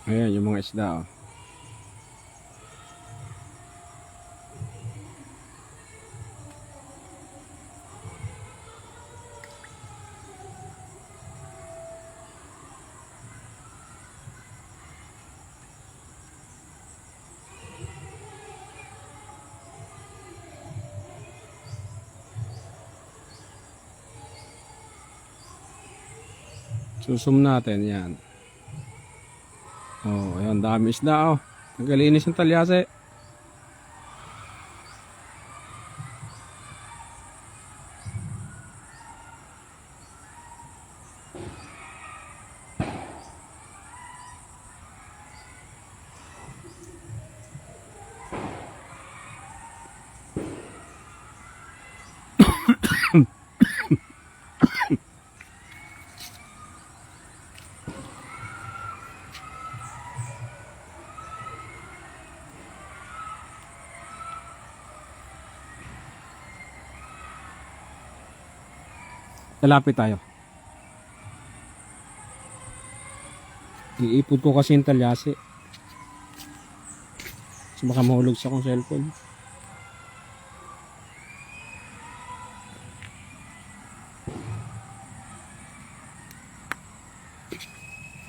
Ayan yung mga isda oh. Susum natin yan. Oh, ayan dami isda oh. Nagalinis ng talyase. Lalapit tayo. Iipod ko kasi yung talyase. So baka mahulog sa akong cellphone.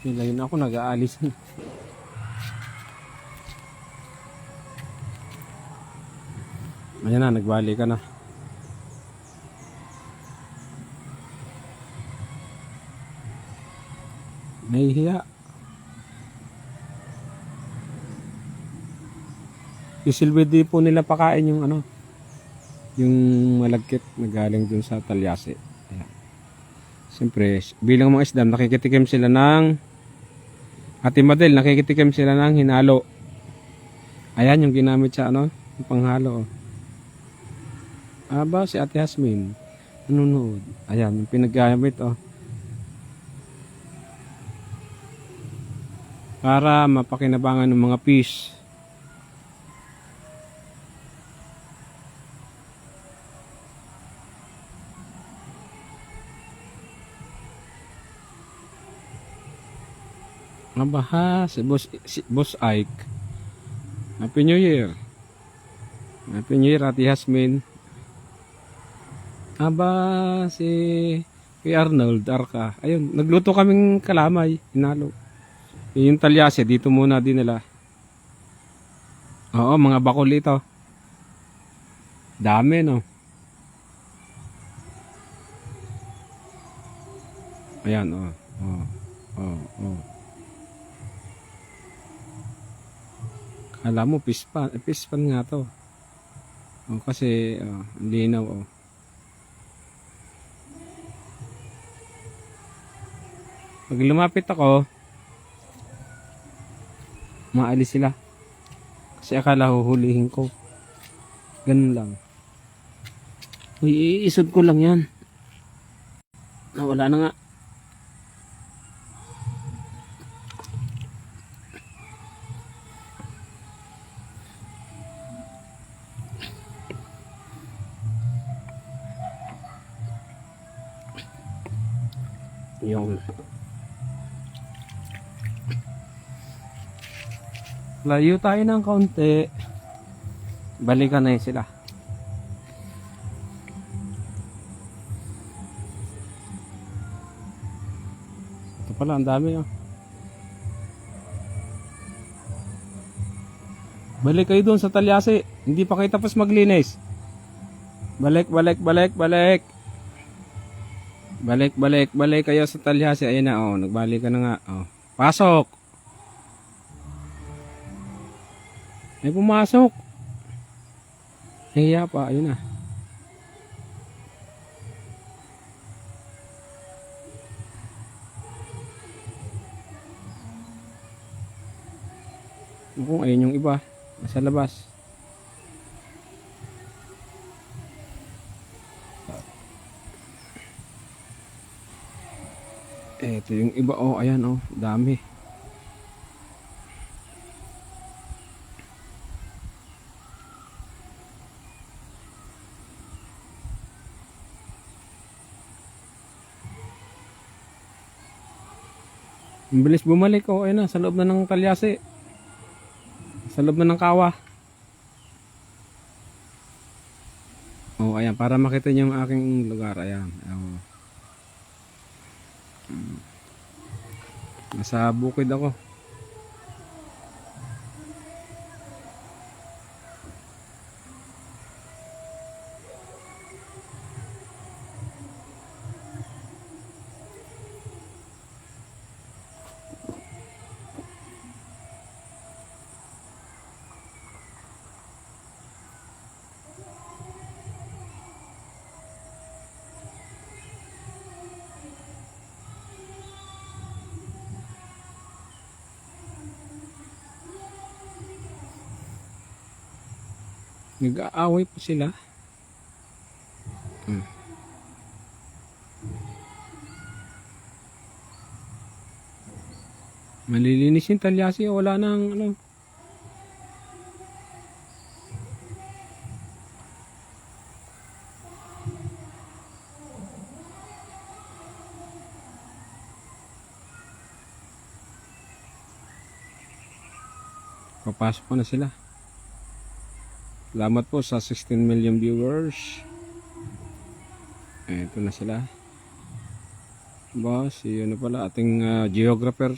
Nilayon ako, nag-aalis. Ayan na, nagbali ka na. Nahihiya. Usually di po nila pakain yung ano, yung malagkit na galing dun sa talyase. Ayan. Siyempre, bilang mga isdam, nakikitikim sila ng Ate Madel, nakikitikim sila ng hinalo. Ayan yung ginamit sa ano, yung panghalo. Oh. Aba, si Ate Hasmin. Nanonood. Ayan, yung pinaggamit oh. Para mapakinabangan ng mga fish. Mabaha si Boss Ike. Happy New Year. Happy New Year, Ate Hasmin. Aba, si Arnold Arca. Ayun, nagluto kaming kalamay, hinalo. Yung talyase, dito muna dinala. Oo, mga bakul ito. Dami, no? Ayan, oh. Oh, oh, oh. Alam mo, pispan nga to. Oh, kasi, oh, linaw, oh. Pag lumapit ako, maalis sila. Kasi akala huhulihin ko. Ganun lang. Uy, iisod ko lang yan. Nawala na nga. Yung layo tayo ng kaunti. Balikan na yun sila. Ito pala, ang dami oh. Balik kayo doon sa talyase. Hindi pa kayo tapos maglinis. Balik, balik, balik, balik. Balik, balik, balik kayo sa talyase. Ayun na oh, nagbalik ka na nga oh. Pasok. Ay pumasok. Hiya pa, ayun na. Kung ayun yung iba, nasa labas. Ito yung iba oh, ayan oh, dami. Ang bilis bumalik. Oh, ayun na. Sa loob na ng talyasi. Sa loob na ng kawa. Oh, ayan. Para makita niyo yung aking lugar. Ayan. Oh. Nasa bukid ako. Nag-aaway pa sila. Hmm. Malilinis yung talyasi. Wala nang ano. Papasok ko na sila. Salamat po sa 16 million viewers. Ito na sila. Boss, yun na pala ating geographer.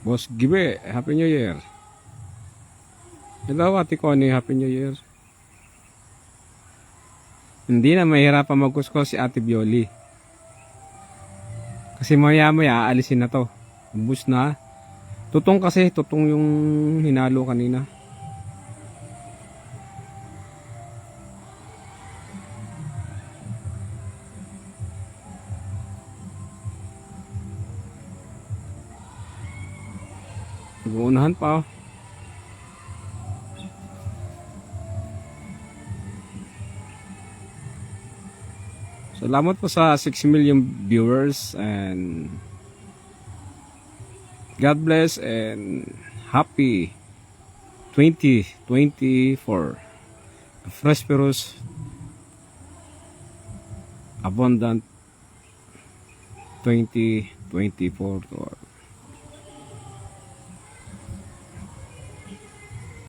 Boss Gibe, Happy New Year. Hello Ate Connie, Happy New Year. Hindi na mahirapan magkusko si Ate Bioli. Kasi maya maya aalisin na to. Ubus na. Tutong kasi, tutong yung hinalo kanina. Nag-uunahan pa oh. Salamat po sa 6 million viewers and God bless and happy 2024. Prosperous, abundant 2024 to